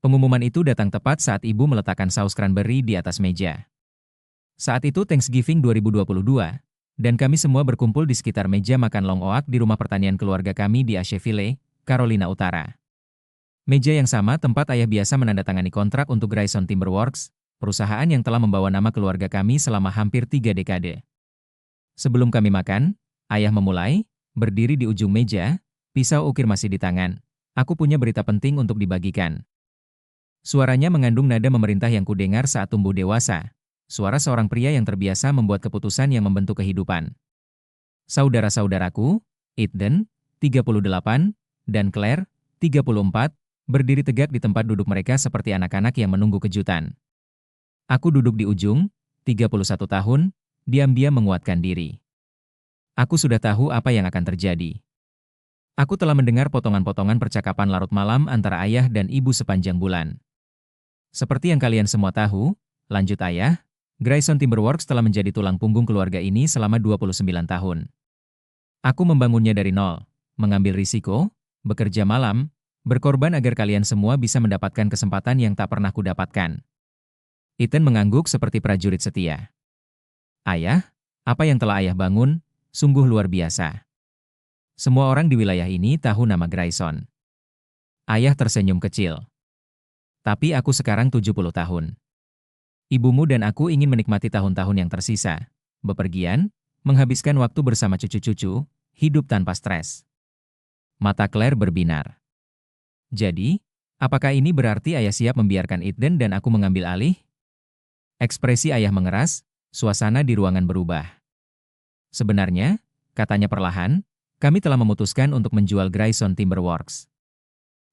Pengumuman itu datang tepat saat ibu meletakkan saus cranberry di atas meja. Saat itu Thanksgiving 2022, dan kami semua berkumpul di sekitar meja makan long oak di rumah pertanian keluarga kami di Asheville, Carolina Utara. Meja yang sama tempat ayah biasa menandatangani kontrak untuk Grayson Timberworks, perusahaan yang telah membawa nama keluarga kami selama hampir 3 dekade. Sebelum kami makan, ayah memulai, berdiri di ujung meja, pisau ukir masih di tangan. Aku punya berita penting untuk dibagikan. Suaranya mengandung nada memerintah yang kudengar saat tumbuh dewasa. Suara seorang pria yang terbiasa membuat keputusan yang membentuk kehidupan. Saudara-saudaraku, Eden, 38, dan Claire, 34, berdiri tegak di tempat duduk mereka seperti anak-anak yang menunggu kejutan. Aku duduk di ujung, 31 tahun, diam-diam menguatkan diri. Aku sudah tahu apa yang akan terjadi. Aku telah mendengar potongan-potongan percakapan larut malam antara ayah dan ibu sepanjang bulan. Seperti yang kalian semua tahu, lanjut ayah, Grayson Timberworks telah menjadi tulang punggung keluarga ini selama 29 tahun. Aku membangunnya dari nol, mengambil risiko, bekerja malam, berkorban agar kalian semua bisa mendapatkan kesempatan yang tak pernah kudapatkan. Ethan mengangguk seperti prajurit setia. Ayah, apa yang telah ayah bangun, sungguh luar biasa. Semua orang di wilayah ini tahu nama Grayson. Ayah tersenyum kecil. Tapi aku sekarang 70 tahun. Ibumu dan aku ingin menikmati tahun-tahun yang tersisa. Bepergian, menghabiskan waktu bersama cucu-cucu, hidup tanpa stres. Mata Claire berbinar. Jadi, apakah ini berarti ayah siap membiarkan Eden dan aku mengambil alih? Ekspresi ayah mengeras, suasana di ruangan berubah. Sebenarnya, katanya perlahan, kami telah memutuskan untuk menjual Grayson Timberworks.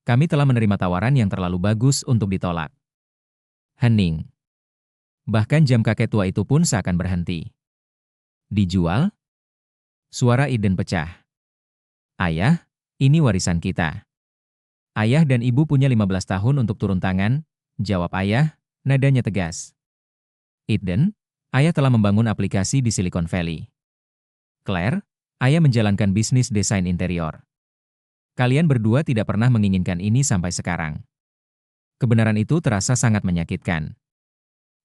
Kami telah menerima tawaran yang terlalu bagus untuk ditolak. Hening. Bahkan jam kakek tua itu pun seakan berhenti. Dijual? Suara Eden pecah. Ayah, ini warisan kita. Ayah dan ibu punya 15 tahun untuk turun tangan, jawab ayah, nadanya tegas. Eden, ayah telah membangun aplikasi di Silicon Valley. Claire, ayah menjalankan bisnis desain interior. Kalian berdua tidak pernah menginginkan ini sampai sekarang. Kebenaran itu terasa sangat menyakitkan.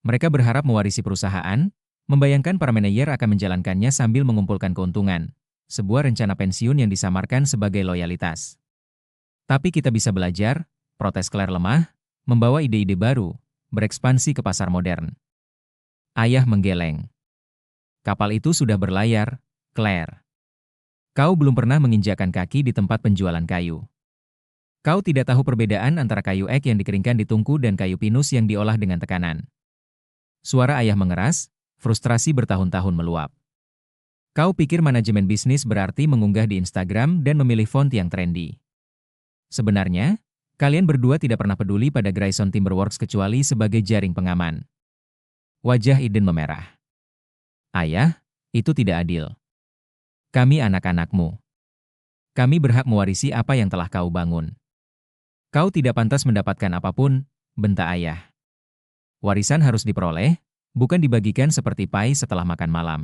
Mereka berharap mewarisi perusahaan, membayangkan para manajer akan menjalankannya sambil mengumpulkan keuntungan, sebuah rencana pensiun yang disamarkan sebagai loyalitas. Tapi kita bisa belajar, protes Claire lemah, membawa ide-ide baru, berekspansi ke pasar modern. Ayah menggeleng. Kapal itu sudah berlayar, Claire. Kau belum pernah menginjakkan kaki di tempat penjualan kayu. Kau tidak tahu perbedaan antara kayu ek yang dikeringkan di tungku dan kayu pinus yang diolah dengan tekanan. Suara ayah mengeras, frustrasi bertahun-tahun meluap. Kau pikir manajemen bisnis berarti mengunggah di Instagram dan memilih font yang trendy. Sebenarnya, kalian berdua tidak pernah peduli pada Grayson Timberworks kecuali sebagai jaring pengaman. Wajah Eden memerah. Ayah, itu tidak adil. Kami anak-anakmu. Kami berhak mewarisi apa yang telah kau bangun. Kau tidak pantas mendapatkan apapun, bentak ayah. Warisan harus diperoleh, bukan dibagikan seperti pai setelah makan malam.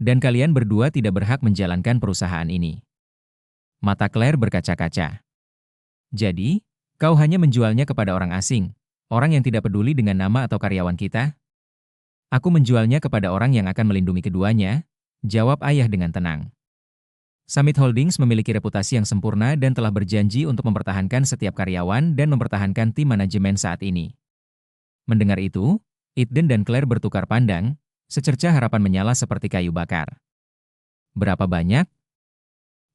Dan kalian berdua tidak berhak menjalankan perusahaan ini. Mata Claire berkaca-kaca. Jadi, kau hanya menjualnya kepada orang asing, orang yang tidak peduli dengan nama atau karyawan kita? Aku menjualnya kepada orang yang akan melindungi keduanya, jawab ayah dengan tenang. Summit Holdings memiliki reputasi yang sempurna dan telah berjanji untuk mempertahankan setiap karyawan dan mempertahankan tim manajemen saat ini. Mendengar itu, Eden dan Claire bertukar pandang, secercah harapan menyala seperti kayu bakar. Berapa banyak?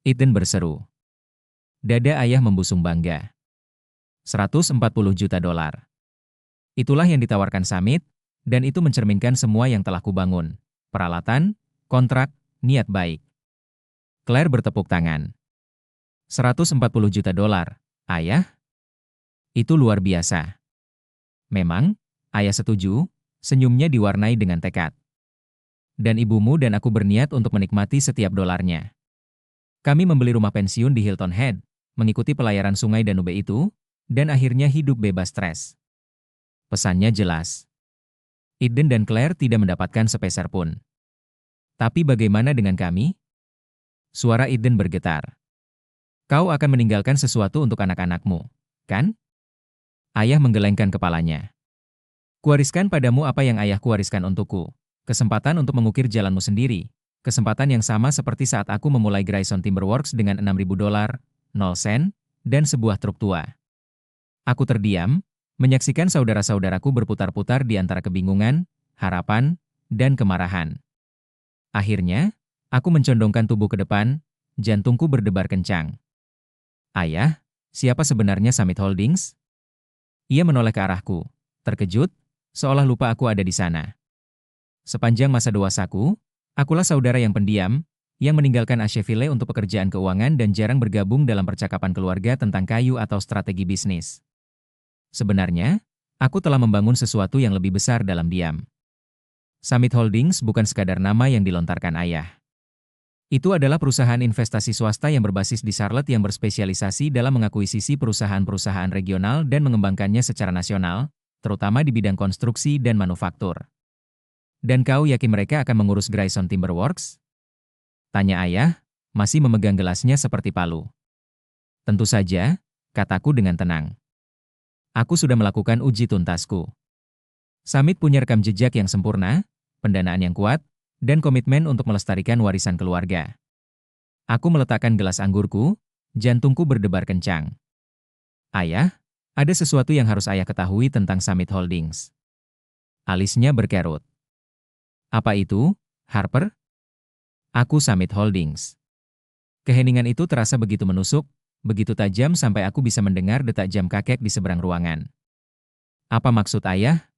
Eden berseru. Dada ayah membusung bangga. 140 juta dolar. Itulah yang ditawarkan Summit, dan itu mencerminkan semua yang telah kubangun. Peralatan, kontrak, niat baik. Claire bertepuk tangan. 140 juta dolar, ayah? Itu luar biasa. Memang, ayah setuju, senyumnya diwarnai dengan tekad. Dan ibumu dan aku berniat untuk menikmati setiap dolarnya. Kami membeli rumah pensiun di Hilton Head, mengikuti pelayaran sungai Danube itu, dan akhirnya hidup bebas stres. Pesannya jelas. Eden dan Claire tidak mendapatkan sepeser pun. Tapi bagaimana dengan kami? Suara Eden bergetar. Kau akan meninggalkan sesuatu untuk anak-anakmu, kan? Ayah menggelengkan kepalanya. Kuwariskan padamu apa yang ayahku wariskan untukku. Kesempatan untuk mengukir jalanmu sendiri. Kesempatan yang sama seperti saat aku memulai Grayson Timberworks dengan $6.000, 0 sen, dan sebuah truk tua. Aku terdiam, menyaksikan saudara-saudaraku berputar-putar di antara kebingungan, harapan, dan kemarahan. Akhirnya, aku mencondongkan tubuh ke depan, jantungku berdebar kencang. Ayah, siapa sebenarnya Summit Holdings? Ia menoleh ke arahku, terkejut, seolah lupa aku ada di sana. Sepanjang masa dewasaku, akulah saudara yang pendiam, yang meninggalkan Asheville untuk pekerjaan keuangan dan jarang bergabung dalam percakapan keluarga tentang kayu atau strategi bisnis. Sebenarnya, aku telah membangun sesuatu yang lebih besar dalam diam. Summit Holdings bukan sekadar nama yang dilontarkan ayah. Itu adalah perusahaan investasi swasta yang berbasis di Charlotte yang berspesialisasi dalam mengakuisisi perusahaan-perusahaan regional dan mengembangkannya secara nasional, terutama di bidang konstruksi dan manufaktur. Dan kau yakin mereka akan mengurus Grayson Timberworks? Tanya ayah, masih memegang gelasnya seperti palu. Tentu saja, kataku dengan tenang. Aku sudah melakukan uji tuntasku. Summit punya rekam jejak yang sempurna, pendanaan yang kuat, dan komitmen untuk melestarikan warisan keluarga. Aku meletakkan gelas anggurku, jantungku berdebar kencang. Ayah, ada sesuatu yang harus ayah ketahui tentang Summit Holdings. Alisnya berkerut. Apa itu, Harper? Aku Summit Holdings. Keheningan itu terasa begitu menusuk, begitu tajam sampai aku bisa mendengar detak jam kakek di seberang ruangan. Apa maksud ayah?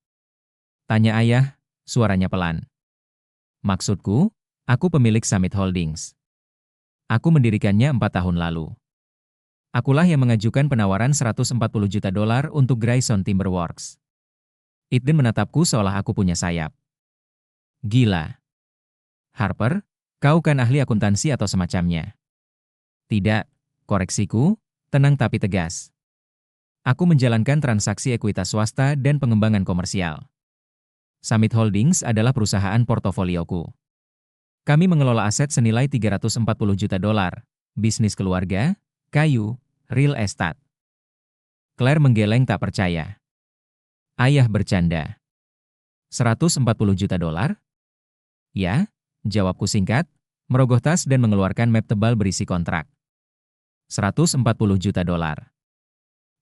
Tanya ayah, suaranya pelan. Maksudku, aku pemilik Summit Holdings. Aku mendirikannya 4 tahun lalu. Akulah yang mengajukan penawaran $140 juta untuk Grayson Timberworks. Eden menatapku seolah aku punya sayap. Gila. Harper, kau kan ahli akuntansi atau semacamnya. Tidak, koreksiku, tenang tapi tegas. Aku menjalankan transaksi ekuitas swasta dan pengembangan komersial. Summit Holdings adalah perusahaan portofolioku. Kami mengelola aset senilai $340 juta, bisnis keluarga, kayu, real estate. Claire menggeleng tak percaya. Ayah bercanda. $140 juta? Ya, jawabku singkat, merogoh tas dan mengeluarkan map tebal berisi kontrak. $140 juta.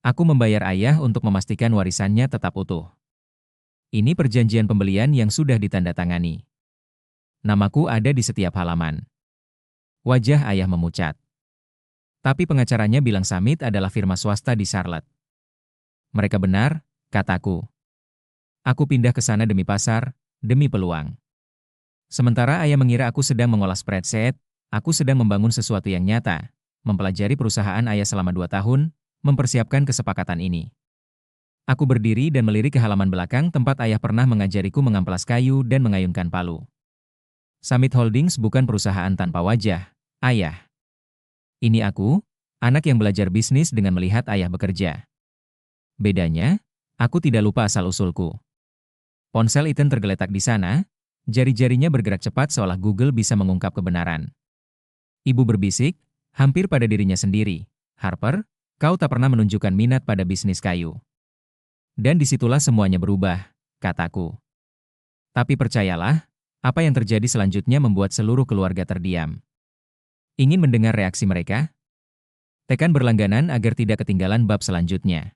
Aku membayar ayah untuk memastikan warisannya tetap utuh. Ini perjanjian pembelian yang sudah ditandatangani. Namaku ada di setiap halaman. Wajah ayah memucat. Tapi pengacaranya bilang Summit adalah firma swasta di Charlotte. Mereka benar, kataku. Aku pindah ke sana demi pasar, demi peluang. Sementara ayah mengira aku sedang mengolah spreadsheet, aku sedang membangun sesuatu yang nyata, mempelajari perusahaan ayah selama 2 tahun, mempersiapkan kesepakatan ini. Aku berdiri dan melirik ke halaman belakang tempat ayah pernah mengajariku mengamplas kayu dan mengayunkan palu. Summit Holdings bukan perusahaan tanpa wajah, ayah. Ini aku, anak yang belajar bisnis dengan melihat ayah bekerja. Bedanya, aku tidak lupa asal-usulku. Ponsel Ethan tergeletak di sana, jari-jarinya bergerak cepat seolah Google bisa mengungkap kebenaran. Ibu berbisik, hampir pada dirinya sendiri, Harper, kau tak pernah menunjukkan minat pada bisnis kayu. Dan disitulah semuanya berubah, kataku. Tapi percayalah, apa yang terjadi selanjutnya membuat seluruh keluarga terdiam. Ingin mendengar reaksi mereka? Tekan berlangganan agar tidak ketinggalan bab selanjutnya.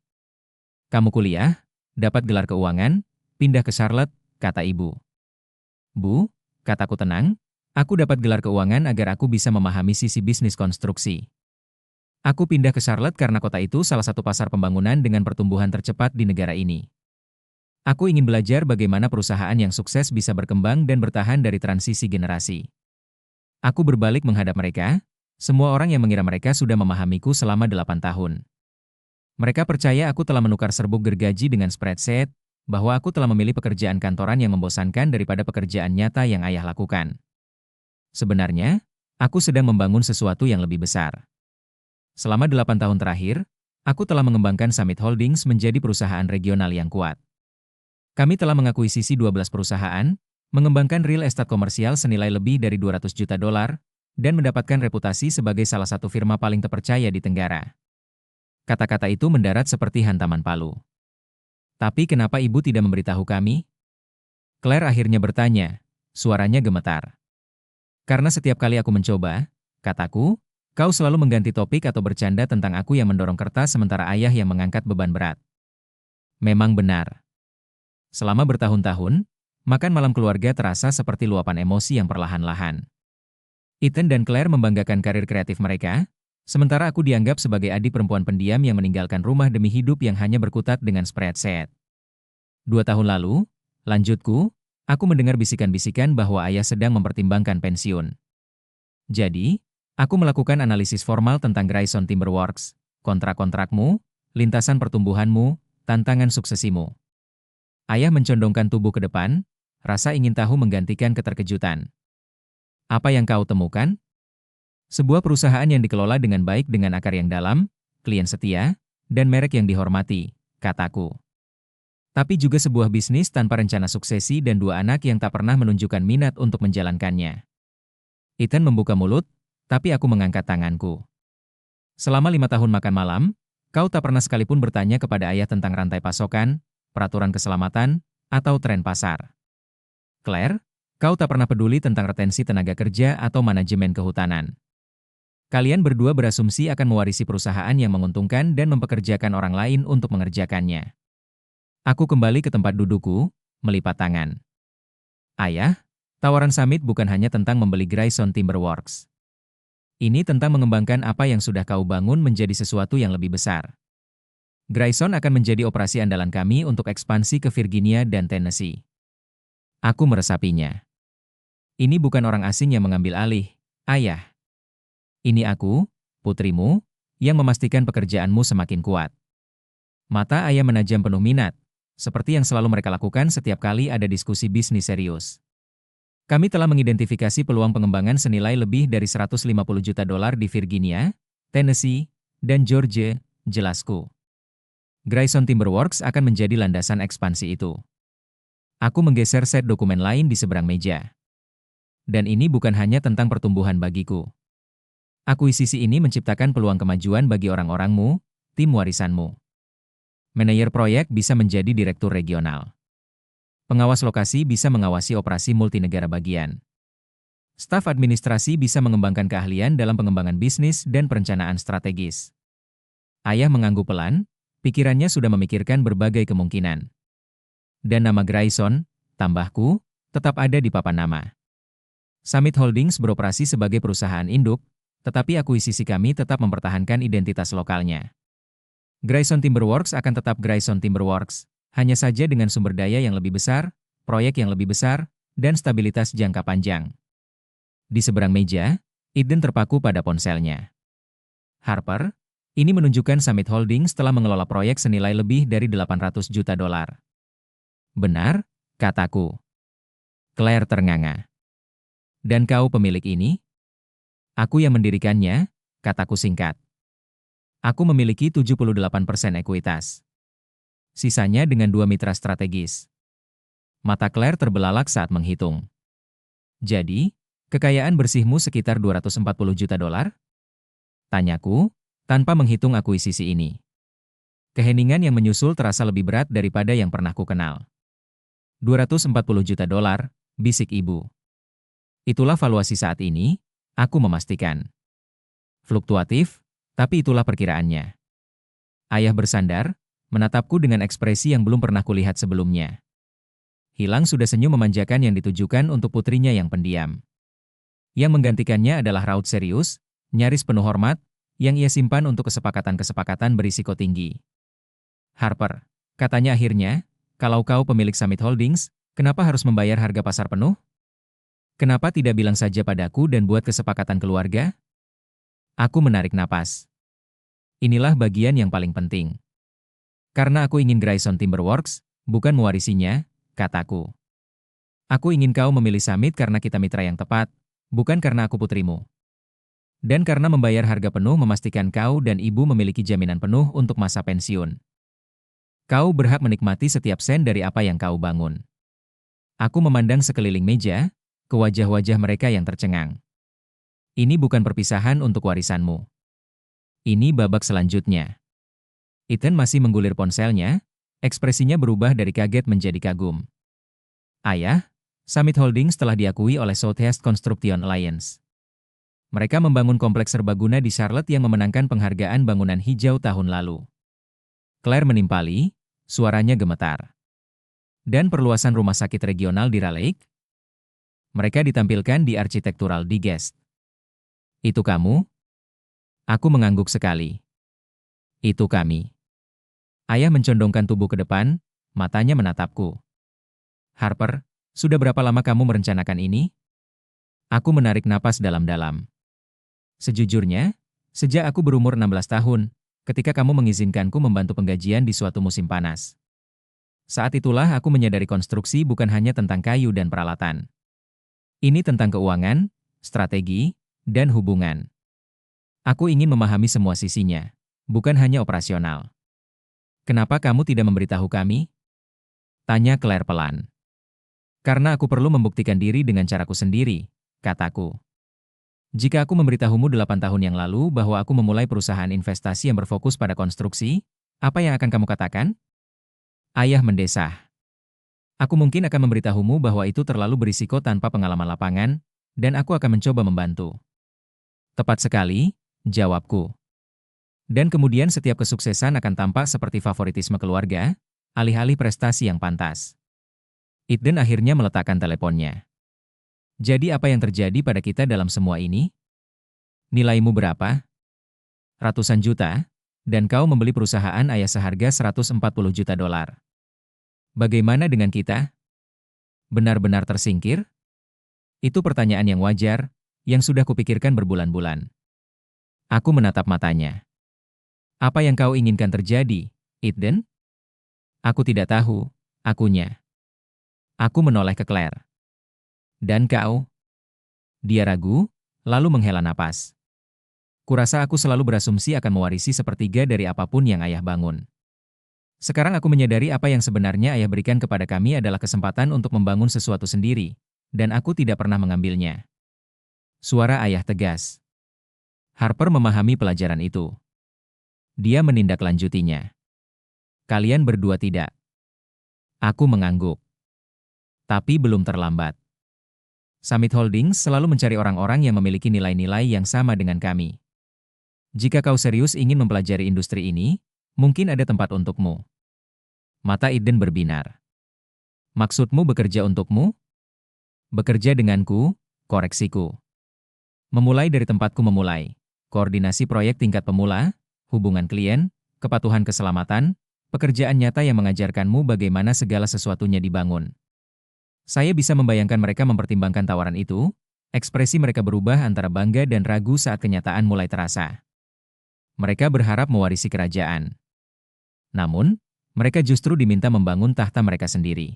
Kamu kuliah, dapat gelar keuangan, pindah ke Charlotte, kata ibu. Bu, kataku tenang, aku dapat gelar keuangan agar aku bisa memahami sisi bisnis konstruksi. Aku pindah ke Charlotte karena kota itu salah satu pasar pembangunan dengan pertumbuhan tercepat di negara ini. Aku ingin belajar bagaimana perusahaan yang sukses bisa berkembang dan bertahan dari transisi generasi. Aku berbalik menghadap mereka, semua orang yang mengira mereka sudah memahamiku selama 8 tahun. Mereka percaya aku telah menukar serbuk gergaji dengan spreadsheet, bahwa aku telah memilih pekerjaan kantoran yang membosankan daripada pekerjaan nyata yang ayah lakukan. Sebenarnya, aku sedang membangun sesuatu yang lebih besar. Selama 8 tahun terakhir, aku telah mengembangkan Summit Holdings menjadi perusahaan regional yang kuat. Kami telah mengakuisisi 12 perusahaan, mengembangkan real estate komersial senilai lebih dari $200 juta, dan mendapatkan reputasi sebagai salah satu firma paling terpercaya di Tenggara. Kata-kata itu mendarat seperti hantaman palu. Tapi kenapa ibu tidak memberitahu kami? Claire akhirnya bertanya, suaranya gemetar. Karena setiap kali aku mencoba, kataku, kau selalu mengganti topik atau bercanda tentang aku yang mendorong kertas sementara ayah yang mengangkat beban berat. Memang benar. Selama bertahun-tahun, makan malam keluarga terasa seperti luapan emosi yang perlahan-lahan. Ethan dan Claire membanggakan karir kreatif mereka, sementara aku dianggap sebagai adik perempuan pendiam yang meninggalkan rumah demi hidup yang hanya berkutat dengan spreadsheet. 2 tahun lalu, lanjutku, aku mendengar bisikan-bisikan bahwa ayah sedang mempertimbangkan pensiun. Jadi, aku melakukan analisis formal tentang Grayson Timberworks, kontrak-kontrakmu, lintasan pertumbuhanmu, tantangan suksesimu. Ayah mencondongkan tubuh ke depan, rasa ingin tahu menggantikan keterkejutan. Apa yang kau temukan? Sebuah perusahaan yang dikelola dengan baik dengan akar yang dalam, klien setia, dan merek yang dihormati, kataku. Tapi juga sebuah bisnis tanpa rencana suksesi dan 2 anak yang tak pernah menunjukkan minat untuk menjalankannya. Ethan membuka mulut, tapi aku mengangkat tanganku. Selama 5 tahun makan malam, kau tak pernah sekalipun bertanya kepada ayah tentang rantai pasokan, peraturan keselamatan, atau tren pasar. Claire, kau tak pernah peduli tentang retensi tenaga kerja atau manajemen kehutanan. Kalian berdua berasumsi akan mewarisi perusahaan yang menguntungkan dan mempekerjakan orang lain untuk mengerjakannya. Aku kembali ke tempat dudukku, melipat tangan. Ayah, tawaran Summit bukan hanya tentang membeli Grayson Timberworks. Ini tentang mengembangkan apa yang sudah kau bangun menjadi sesuatu yang lebih besar. Grayson akan menjadi operasi andalan kami untuk ekspansi ke Virginia dan Tennessee. Aku meresapinya. Ini bukan orang asing yang mengambil alih, ayah. Ini aku, putrimu, yang memastikan pekerjaanmu semakin kuat. Mata ayah menajam penuh minat, seperti yang selalu mereka lakukan setiap kali ada diskusi bisnis serius. Kami telah mengidentifikasi peluang pengembangan senilai lebih dari $150 juta di Virginia, Tennessee, dan Georgia, jelasku. Grayson Timberworks akan menjadi landasan ekspansi itu. Aku menggeser set dokumen lain di seberang meja. Dan ini bukan hanya tentang pertumbuhan bagiku. Akuisisi ini menciptakan peluang kemajuan bagi orang-orangmu, tim warisanmu. Manajer proyek bisa menjadi direktur regional. Pengawas lokasi bisa mengawasi operasi multinegara bagian. Staf administrasi bisa mengembangkan keahlian dalam pengembangan bisnis dan perencanaan strategis. Ayah mengangguk pelan, pikirannya sudah memikirkan berbagai kemungkinan. Dan nama Grayson, tambahku, tetap ada di papan nama. Summit Holdings beroperasi sebagai perusahaan induk, tetapi akuisisi kami tetap mempertahankan identitas lokalnya. Grayson Timberworks akan tetap Grayson Timberworks, hanya saja dengan sumber daya yang lebih besar, proyek yang lebih besar, dan stabilitas jangka panjang. Di seberang meja, Eden terpaku pada ponselnya. Harper, ini menunjukkan Summit Holdings telah mengelola proyek senilai lebih dari $800 juta. Benar, kataku. Claire ternganga. Dan kau pemilik ini? Aku yang mendirikannya, kataku singkat. Aku memiliki 78% ekuitas. Sisanya dengan 2 mitra strategis. Mata Claire terbelalak saat menghitung. Jadi, kekayaan bersihmu sekitar $240 juta? Tanyaku, tanpa menghitung akuisisi ini. Keheningan yang menyusul terasa lebih berat daripada yang pernah kukenal. $240 juta, bisik ibu. Itulah valuasi saat ini, aku memastikan. Fluktuatif, tapi itulah perkiraannya. Ayah bersandar, menatapku dengan ekspresi yang belum pernah kulihat sebelumnya. Hilang sudah senyum memanjakan yang ditujukan untuk putrinya yang pendiam. Yang menggantikannya adalah raut serius, nyaris penuh hormat, yang ia simpan untuk kesepakatan-kesepakatan berisiko tinggi. Harper, katanya akhirnya, kalau kau pemilik Summit Holdings, kenapa harus membayar harga pasar penuh? Kenapa tidak bilang saja padaku dan buat kesepakatan keluarga? Aku menarik napas. Inilah bagian yang paling penting. Karena aku ingin Grayson Timberworks, bukan mewarisinya, kataku. Aku ingin kau memilih Summit karena kita mitra yang tepat, bukan karena aku putrimu. Dan karena membayar harga penuh memastikan kau dan ibu memiliki jaminan penuh untuk masa pensiun. Kau berhak menikmati setiap sen dari apa yang kau bangun. Aku memandang sekeliling meja, ke wajah-wajah mereka yang tercengang. Ini bukan perpisahan untuk warisanmu. Ini babak selanjutnya. Ethan masih menggulir ponselnya, Ekspresinya berubah dari kaget menjadi kagum. Ayah, Summit Holdings telah diakui oleh Southeast Construction Alliance. Mereka membangun kompleks serbaguna di Charlotte yang memenangkan penghargaan bangunan hijau tahun lalu. Claire menimpali, suaranya gemetar. Dan perluasan rumah sakit regional di Raleigh? Mereka ditampilkan di Architectural Digest. Itu kamu? Aku mengangguk sekali. Itu kami. Ayah mencondongkan tubuh ke depan, matanya menatapku. Harper, sudah berapa lama kamu merencanakan ini? Aku menarik napas dalam-dalam. Sejujurnya, sejak aku berumur 16 tahun, ketika kamu mengizinkanku membantu penggajian di suatu musim panas. Saat itulah aku menyadari konstruksi bukan hanya tentang kayu dan peralatan. Ini tentang keuangan, strategi, dan hubungan. Aku ingin memahami semua sisinya, bukan hanya operasional. Kenapa kamu tidak memberitahu kami? Tanya Claire pelan. Karena aku perlu membuktikan diri dengan caraku sendiri, kataku. Jika aku memberitahumu 8 tahun yang lalu bahwa aku memulai perusahaan investasi yang berfokus pada konstruksi, apa yang akan kamu katakan? Ayah mendesah. Aku mungkin akan memberitahumu bahwa itu terlalu berisiko tanpa pengalaman lapangan, dan aku akan mencoba membantu. Tepat sekali, jawabku. Dan kemudian setiap kesuksesan akan tampak seperti favoritisme keluarga, alih-alih prestasi yang pantas. Eden akhirnya meletakkan teleponnya. Jadi apa yang terjadi pada kita dalam semua ini? Nilaimu berapa? Ratusan juta, dan kau membeli perusahaan ayah seharga 140 juta dolar. Bagaimana dengan kita? Benar-benar tersingkir? Itu pertanyaan yang wajar, yang sudah kupikirkan berbulan-bulan. Aku menatap matanya. Apa yang kau inginkan terjadi, Eden? Aku tidak tahu, akunya. Aku menoleh ke Claire. Dan kau? Dia ragu, lalu menghela napas. Kurasa aku selalu berasumsi akan mewarisi sepertiga dari apapun yang ayah bangun. Sekarang aku menyadari apa yang sebenarnya ayah berikan kepada kami adalah kesempatan untuk membangun sesuatu sendiri, dan aku tidak pernah mengambilnya. Suara ayah tegas. Harper memahami pelajaran itu. Dia menindaklanjutinya. Kalian berdua tidak. Aku mengangguk. Tapi belum terlambat. Summit Holdings selalu mencari orang-orang yang memiliki nilai-nilai yang sama dengan kami. Jika kau serius ingin mempelajari industri ini, mungkin ada tempat untukmu. Mata Eden berbinar. Maksudmu bekerja untukmu? Bekerja denganku, koreksiku. Memulai dari tempatku memulai. Koordinasi proyek tingkat pemula, hubungan klien, kepatuhan keselamatan, pekerjaan nyata yang mengajarkanmu bagaimana segala sesuatunya dibangun. Saya bisa membayangkan mereka mempertimbangkan tawaran itu, ekspresi mereka berubah antara bangga dan ragu saat kenyataan mulai terasa. Mereka berharap mewarisi kerajaan. Namun, mereka justru diminta membangun tahta mereka sendiri.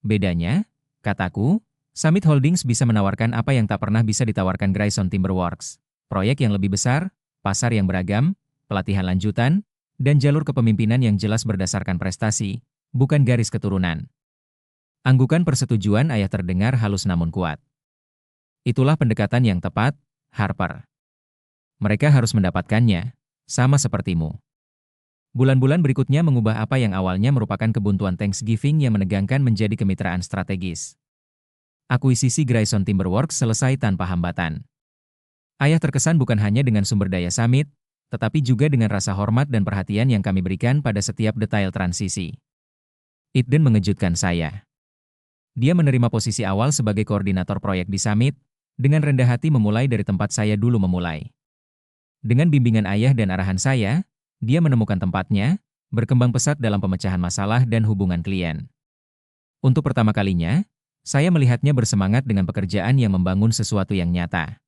Bedanya, kataku, Summit Holdings bisa menawarkan apa yang tak pernah bisa ditawarkan Grayson Timberworks. Proyek yang lebih besar, pasar yang beragam, pelatihan lanjutan, dan jalur kepemimpinan yang jelas berdasarkan prestasi, bukan garis keturunan. Anggukan persetujuan ayah terdengar halus namun kuat. Itulah pendekatan yang tepat, Harper. Mereka harus mendapatkannya, sama sepertimu. Bulan-bulan berikutnya mengubah apa yang awalnya merupakan kebuntuan Thanksgiving yang menegangkan menjadi kemitraan strategis. Akuisisi Grayson Timberworks selesai tanpa hambatan. Ayah terkesan bukan hanya dengan sumber daya Summit, tetapi juga dengan rasa hormat dan perhatian yang kami berikan pada setiap detail transisi. Eden mengejutkan saya. Dia menerima posisi awal sebagai koordinator proyek di Summit, dengan rendah hati memulai dari tempat saya dulu memulai. Dengan bimbingan ayah dan arahan saya, dia menemukan tempatnya, berkembang pesat dalam pemecahan masalah dan hubungan klien. Untuk pertama kalinya, saya melihatnya bersemangat dengan pekerjaan yang membangun sesuatu yang nyata.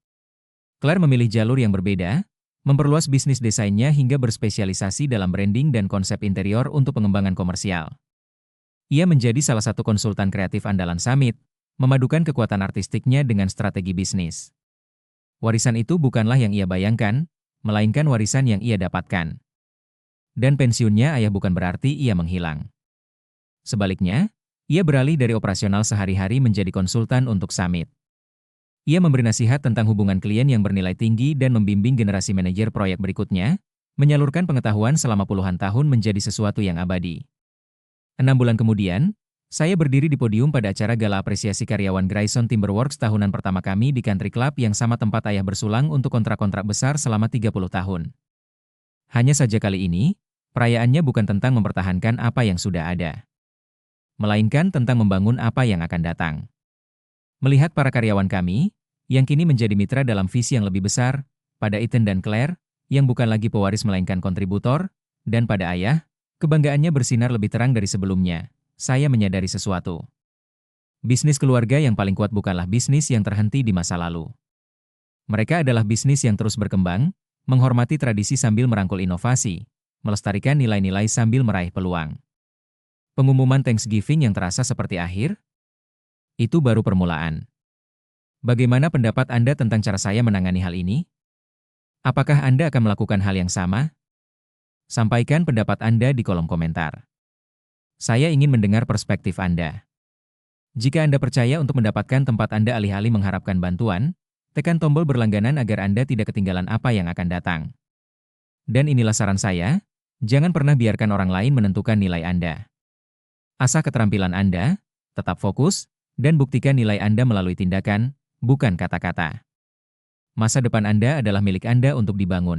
Claire memilih jalur yang berbeda, memperluas bisnis desainnya hingga berspesialisasi dalam branding dan konsep interior untuk pengembangan komersial. Ia menjadi salah satu konsultan kreatif andalan Summit, memadukan kekuatan artistiknya dengan strategi bisnis. Warisan itu bukanlah yang ia bayangkan, melainkan warisan yang ia dapatkan. Dan pensiunnya ayah bukan berarti ia menghilang. Sebaliknya, ia beralih dari operasional sehari-hari menjadi konsultan untuk Summit. Ia memberi nasihat tentang hubungan klien yang bernilai tinggi dan membimbing generasi manajer proyek berikutnya, menyalurkan pengetahuan selama puluhan tahun menjadi sesuatu yang abadi. 6 bulan kemudian, saya berdiri di podium pada acara gala apresiasi karyawan Grayson Timberworks tahunan pertama kami di country club yang sama tempat ayah bersulang untuk kontrak-kontrak besar selama 30 tahun. Hanya saja kali ini, perayaannya bukan tentang mempertahankan apa yang sudah ada, melainkan tentang membangun apa yang akan datang. Melihat para karyawan kami, yang kini menjadi mitra dalam visi yang lebih besar, pada Ethan dan Claire, yang bukan lagi pewaris melainkan kontributor, dan pada ayah, kebanggaannya bersinar lebih terang dari sebelumnya. Saya menyadari sesuatu. Bisnis keluarga yang paling kuat bukanlah bisnis yang terhenti di masa lalu. Mereka adalah bisnis yang terus berkembang, menghormati tradisi sambil merangkul inovasi, melestarikan nilai-nilai sambil meraih peluang. Pengumuman Thanksgiving yang terasa seperti akhir? Itu baru permulaan. Bagaimana pendapat Anda tentang cara saya menangani hal ini? Apakah Anda akan melakukan hal yang sama? Sampaikan pendapat Anda di kolom komentar. Saya ingin mendengar perspektif Anda. Jika Anda percaya untuk mendapatkan tempat Anda alih-alih mengharapkan bantuan, tekan tombol berlangganan agar Anda tidak ketinggalan apa yang akan datang. Dan inilah saran saya, jangan pernah biarkan orang lain menentukan nilai Anda. Asah keterampilan Anda, tetap fokus, dan buktikan nilai Anda melalui tindakan, bukan kata-kata. Masa depan Anda adalah milik Anda untuk dibangun.